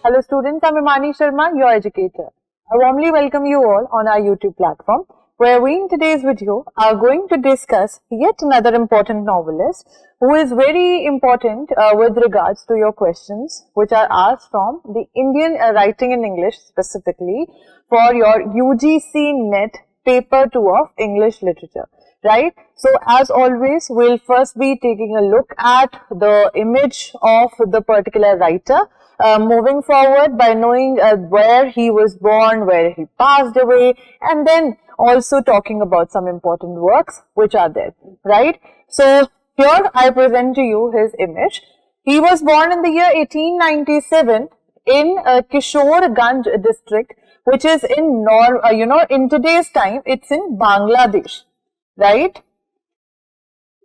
Hello students, I'm Himani Sharma, your educator. I warmly welcome you all on our YouTube platform, where we in today's video are going to discuss yet another important novelist who is very important with regards to your questions which are asked from the Indian writing in English specifically for your UGC NET Paper 2 of English Literature. Right? So as always, we'll first be taking a look at the image of the particular writer, moving forward by knowing where he was born, where he passed away, and then also talking about some important works which are there, right? So here I present to you his image. He was born in the year 1897 in Kishoreganj district, which is in in today's time, it's in Bangladesh. Right?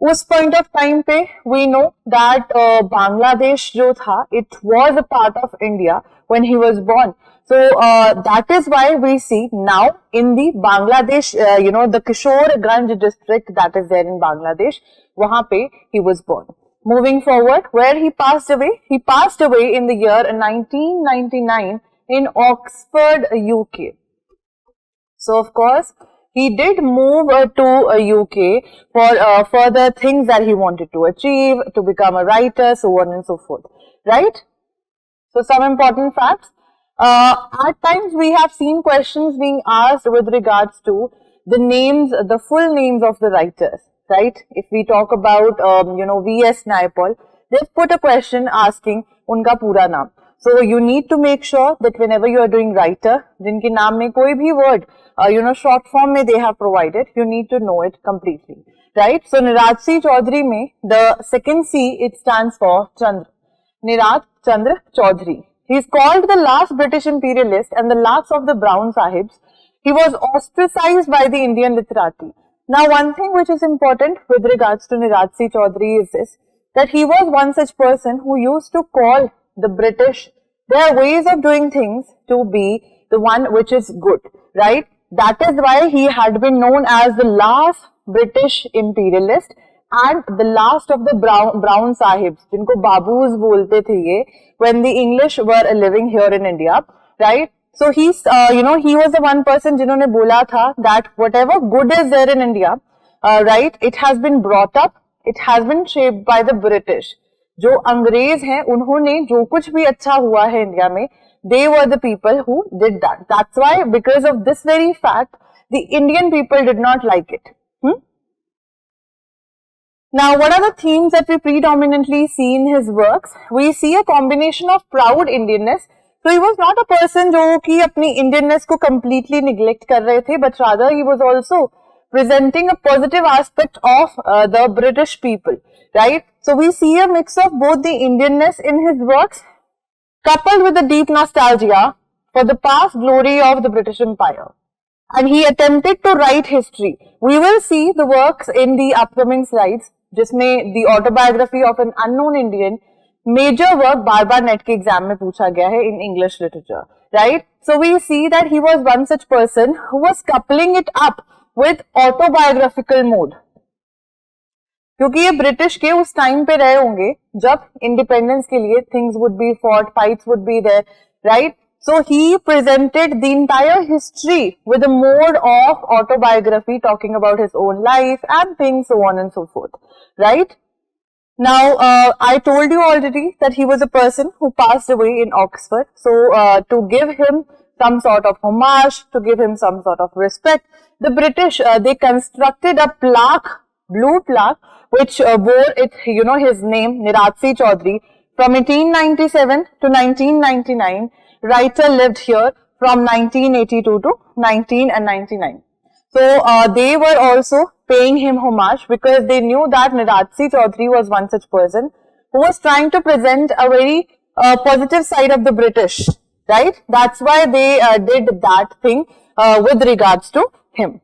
उस point of time पे we know that Bangladesh जो था, it was a part of India when he was born. So that is why we see now in the Bangladesh, the Kishoreganj district that is there in Bangladesh, वहाँ पे he was born. Moving forward, where he passed away? He passed away in the year 1999 in Oxford, UK. So of course, he did move to UK for further things that he wanted to achieve, to become a writer, so on and so forth, right? So some important facts. At times we have seen questions being asked with regards to the names, the full names of the writers, right? If we talk about, V.S. Naipaul, they've put a question asking unka pura naam. So you need to make sure that whenever you are doing writer, जिनके नाम में कोई भी word, short form में they have provided, you need to know it completely, right? So Nirad C Chaudhari में, the second C, it stands for Chandra. Nirad Chandra Chaudhari. He is called the last British imperialist and the last of the Brown Sahibs. He was ostracized by the Indian literati. Now one thing which is important with regards to Nirad C Chaudhari is this, that he was one such person who used to call the British, their ways of doing things to be the one which is good, right? That is why he had been known as the last British imperialist and the last of the brown sahibs, जिनको बाबूज बोलते थे ये, when the English were living here in India, right? So he's, he was the one person जिन्होंने बोला था that whatever good is there in India, right, it has been brought up, it has been shaped by the British. जो अंग्रेज हैं, उन्होंने जो कुछ भी अच्छा हुआ है इंडिया में, they were the people who did that. That's why, because of this very fact, the Indian people did not like it. Now, what are the themes that we predominantly see in his works? We see a combination of proud Indianness. So he was not a person जो कि अपनी Indianness को completely neglect कर रहे थे, but rather he was also presenting a positive aspect of the British people, right? So we see a mix of both the Indianness in his works, coupled with the deep nostalgia for the past glory of the British Empire. And he attempted to write history. We will see the works in the upcoming slides, जिसमें the autobiography of an unknown Indian, major work बार-बार net के exam में पूछा गया है in English literature, right? So we see that he was one such person who was coupling it up with autobiographical mode. क्योंकि ये British के उस टाइम पे रहे होंगे जब इंडिपेंडेंस के लिए things would be fought, fights would be there, right? So he presented the entire history with a mode of autobiography, talking about his own life and things so on and so forth, right? Now, I told you already that he was a person who passed away in Oxford. So, to give him some sort of homage, to give him some sort of respect, the British, they constructed a plaque, blue plaque, which bore it, his name, Nirad C Chaudhari. From 1897 to 1999, writer lived here from 1982 to 1999. So, they were also paying him homage because they knew that Nirad C Chaudhari was one such person who was trying to present a very positive side of the British, right? That's why they did that thing with regards to him.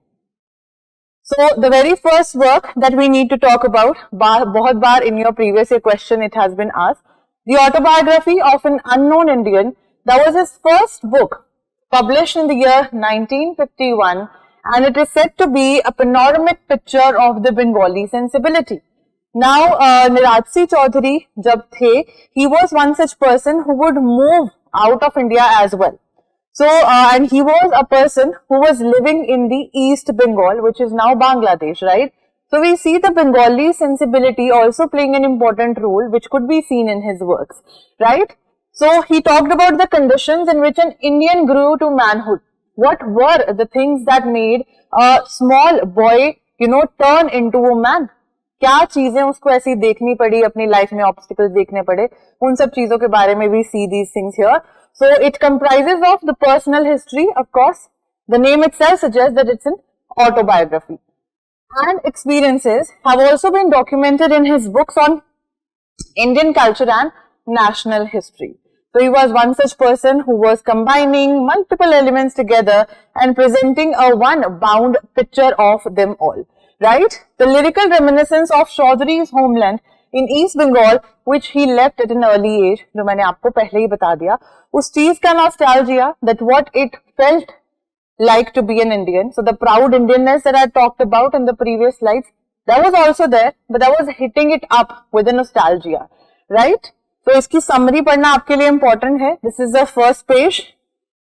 So, the very first work that we need to talk about, बहुत बार in your previous year question it has been asked, the autobiography of an unknown Indian. That was his first book, published in the year 1951, and it is said to be a panoramic picture of the Bengali sensibility. Now, Nirad C Chaudhari, jab the, he was one such person who would move out of India as well. So, and he was a person who was living in the East Bengal, which is now Bangladesh, right? So, we see the Bengali sensibility also playing an important role, which could be seen in his works, right? So, he talked about the conditions in which an Indian grew to manhood. What were the things that made a small boy, turn into a man? क्या चीजें उसको ऐसी देखनी पड़ी, अपनी life में obstacles देखने पड़े, उन सब चीजों के बारे में भी see these things here. So it comprises of the personal history, of course. The name itself suggests that it's an autobiography. And experiences have also been documented in his books on Indian culture and national history. So he was one such person who was combining multiple elements together and presenting a one-bound picture of them all. Right? The lyrical reminiscence of Chaudhari's homeland in East Bengal, which he left at an early age, जो मैंने आपको पहले ही बता दिया, उस चीज का nostalgia, that what it felt like to be an Indian. So the proud Indianness that I talked about in the previous slides, that was also there, but that was hitting it up with a nostalgia, right? So इसकी summary पढ़ना आपके लिए important है. This is the first page,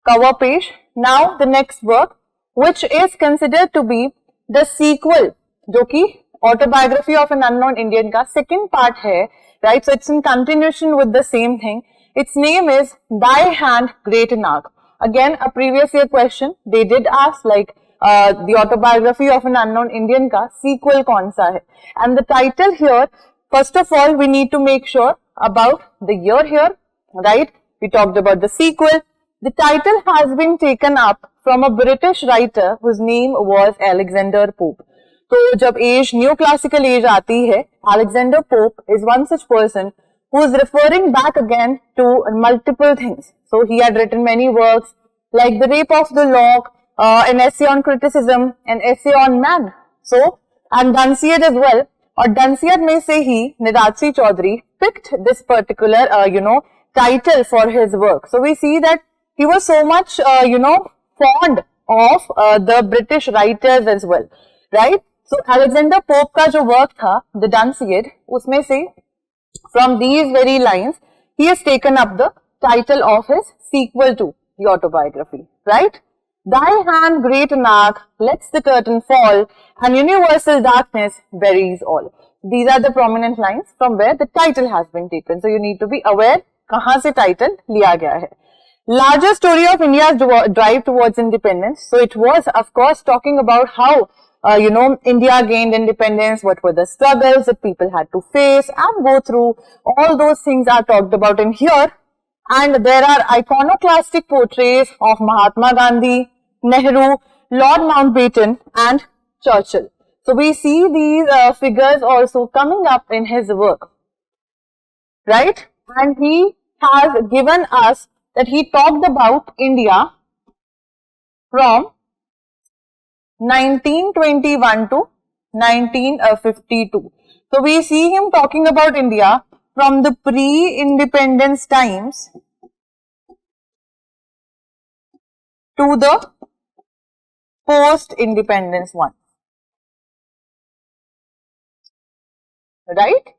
cover page. Now the next work, which is considered to be the sequel, जो कि Autobiography of an Unknown Indian का second part है, right? So it's in continuation with the same thing. Its name is Thy Hand Great Nag. Again, a previous year question, they did ask like the Autobiography of an Unknown Indian का sequel कौन सा है? And the title here, first of all, we need to make sure about the year here, right? We talked about the sequel. The title has been taken up from a British writer whose name was Alexander Pope. तो जब as new classical as आती है, Alexander Pope is one such person who is referring back again to multiple things. So he had written many works like The Rape of the Lock, an essay on criticism, an essay on man. So, and Dunciad as well. और Dunciad में से ही Nirad C Chaudhary picked this particular, title for his work. So we see that he was so much, fond of the British writers as well, right? So Alexander Pope का जो work था, the Dunciad, उसमें से from these very lines, he has taken up the title of his sequel to the autobiography, right? Thy hand great Nag lets the curtain fall and universal darkness buries all. These are the prominent lines from where the title has been taken. So you need to be aware कहाँ से title लिया गया है. Larger story of India's drive towards independence. So it was, of course, talking about how India gained independence, what were the struggles that people had to face and go through. All those things are talked about in here. And there are iconoclastic portraits of Mahatma Gandhi, Nehru, Lord Mountbatten and Churchill. So we see these figures also coming up in his work, right? And he has given us that he talked about India from 1921 to 1952. So we see him talking about India from the pre-independence times to the post-independence one, right?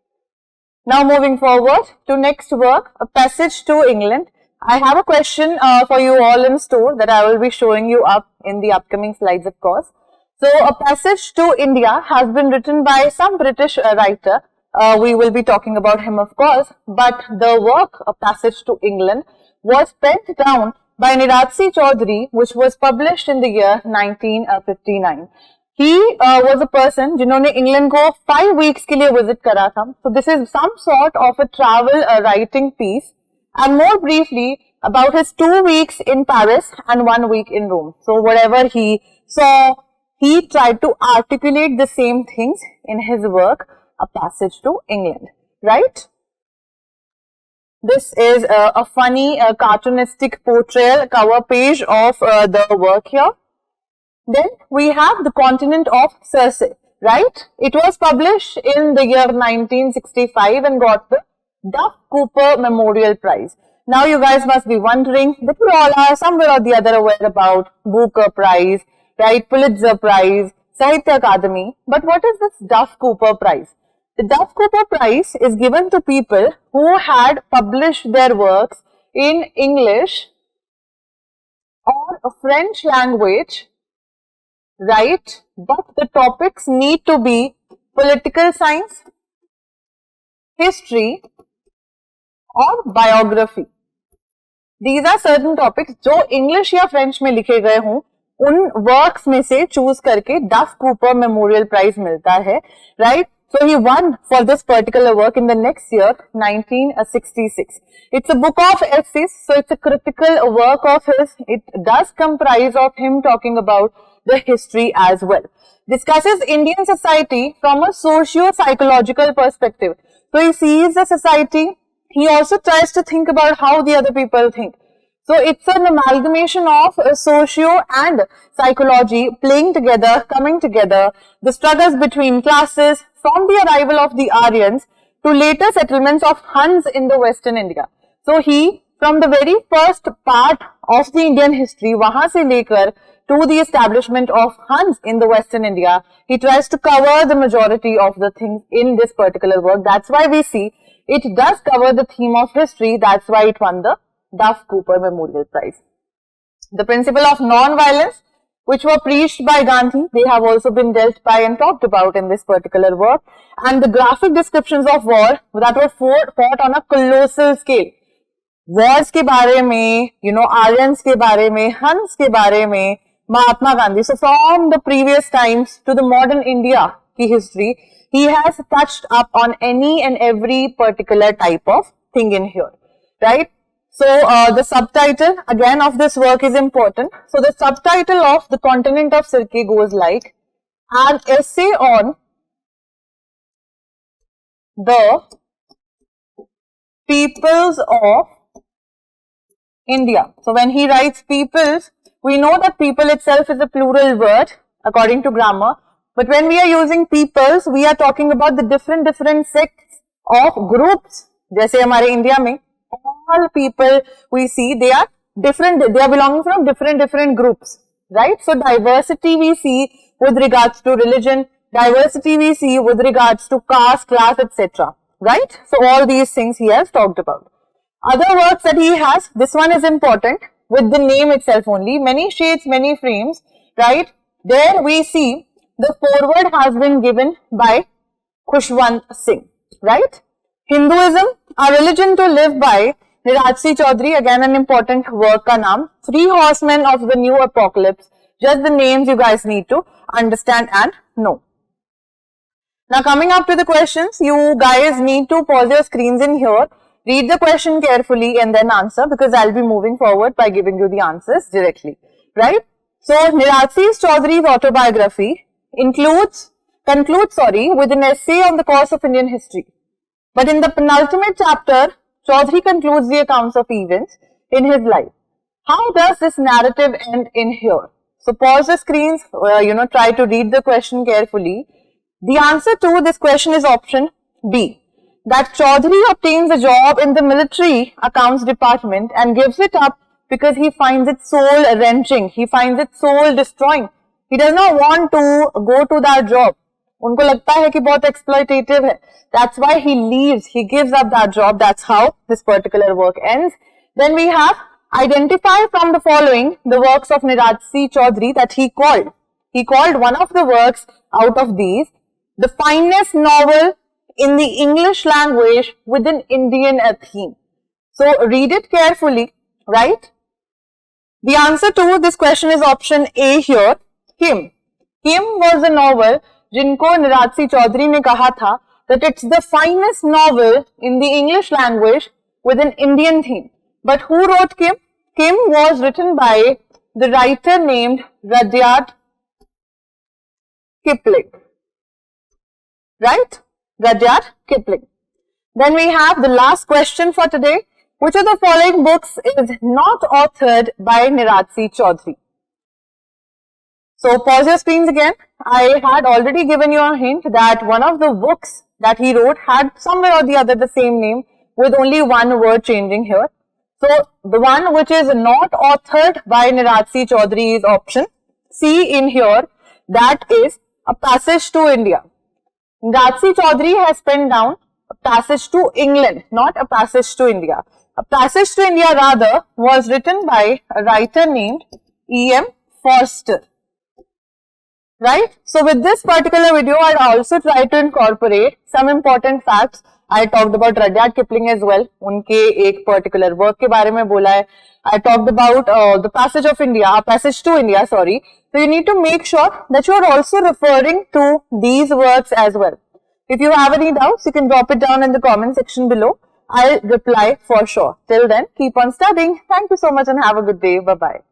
Now moving forward to next work, A Passage to England. I have a question for you all in store that I will be showing you up in the upcoming slides, of course. So, A Passage to India has been written by some British writer. We will be talking about him, of course, but the work, A Passage to England, was penned down by Nirad C Chaudhary, which was published in the year 1959. He was a person जिन्होंने England को 5 weeks के लिए visit करा था. So, this is some sort of a travel writing piece. And more briefly about his 2 weeks in Paris and 1 week in Rome. So whatever he saw, he tried to articulate the same things in his work, A Passage to England, right? This is a funny cartoonistic portrayal cover page of the work here. Then we have The Continent of Circe, right? It was published in the year 1965 and got the Duff Cooper Memorial Prize. Now you guys must be wondering that we all are somewhere or the other aware about Booker Prize, right? Pulitzer Prize, Sahitya Akademi. But what is this Duff Cooper Prize? The Duff Cooper Prize is given to people who had published their works in English or a French language, right? But the topics need to be political science, history और biography. These are certain topics जो English या French में लिखे गए हों, उन works में से choose करके Duff Cooper Memorial Prize मिलता है, right? So he won for this particular work in the next year, 1966. It's a book of essays, so it's a critical work of his. It does comprise of him talking about the history as well. Discusses Indian society from a socio-psychological perspective. So he sees the society. He also tries to think about how the other people think. So it's an amalgamation of socio and psychology playing together, coming together, the struggles between classes from the arrival of the Aryans to later settlements of Huns in the Western India. So he, from the very first part of the Indian history, wahan se lekar to the establishment of Huns in the Western India, he tries to cover the majority of the things in this particular work. That's why we see it does cover the theme of history. That's why it won the Duff Cooper Memorial Prize. The principle of non-violence, which were preached by Gandhi, they have also been dealt by and talked about in this particular work. And the graphic descriptions of war that were fought on a colossal scale. Wars के बारे में, Aryans के बारे में, Huns के बारे में, Mahatma Gandhi. So from the previous times to the modern India की history, he has touched up on any and every particular type of thing in here, right? So the subtitle again of this work is important. So the subtitle of The Continent of Sirke goes like, an essay on the peoples of India. So when he writes peoples, we know that people itself is a plural word according to grammar. But when we are using peoples, we are talking about the different sects of groups. जैसे हमारे India में all people we see, they are different, they are belonging from different groups, right? So diversity we see with regards to religion, diversity we see with regards to caste, class, etc. Right? So all these things he has talked about. Other works that he has, this one is important with the name itself only, Many Shades, Many Frames, right? There we see the foreword has been given by Khushwant Singh, right? Hinduism, A Religion to Live By, Nirad C, Chaudhari, again an important work ka naam. Three Horsemen of the New Apocalypse, just the names you guys need to understand and know. Now coming up to the questions, you guys need to pause your screens in here, read the question carefully and then answer, because I'll be moving forward by giving you the answers directly, right? So Nirad C Chaudhari's autobiography concludes with an essay on the course of Indian history. But in the penultimate chapter, Chaudhary concludes the accounts of events in his life. How does this narrative end in here? So pause the screens, try to read the question carefully. The answer to this question is option B, that Chaudhary obtains a job in the military accounts department and gives it up because he finds it soul wrenching, he finds it soul destroying. He does not want to go to that job. उनको लगता है कि बहुत exploitative है. That's why he leaves, he gives up that job. That's how this particular work ends. Then we have identify from the following the works of Nirad C Chaudhary that he called. He called one of the works out of these the finest novel in the English language with an Indian theme. So read it carefully, right? The answer to this question is option A here, Kim. Kim was a novel जिनको निराद सी चौधरी ने कहा था that it's the finest novel in the English language with an Indian theme. But who wrote Kim? Kim was written by the writer named Rudyard Kipling. Right? Rudyard Kipling. Then we have the last question for today. Which of the following books is not authored by Nirad C Chaudhary? So pause your screens again. I had already given you a hint that one of the books that he wrote had somewhere or the other the same name with only one word changing here. So the one which is not authored by Nirad C Chaudhary is option C in here, that is A Passage to India. Nirad C Chaudhary has penned down A Passage to England, not A Passage to India. A Passage to India rather was written by a writer named E.M. Forster. Right? So with this particular video, I also try to incorporate some important facts. I talked about Rudyard Kipling as well. उनके एक particular work के बारे में बोला है. I talked about the Passage of India, Passage to India, sorry. So you need to make sure that you are also referring to these works as well. If you have any doubts, you can drop it down in the comment section below. I'll reply for sure. Till then, keep on studying. Thank you so much and have a good day. Bye-bye.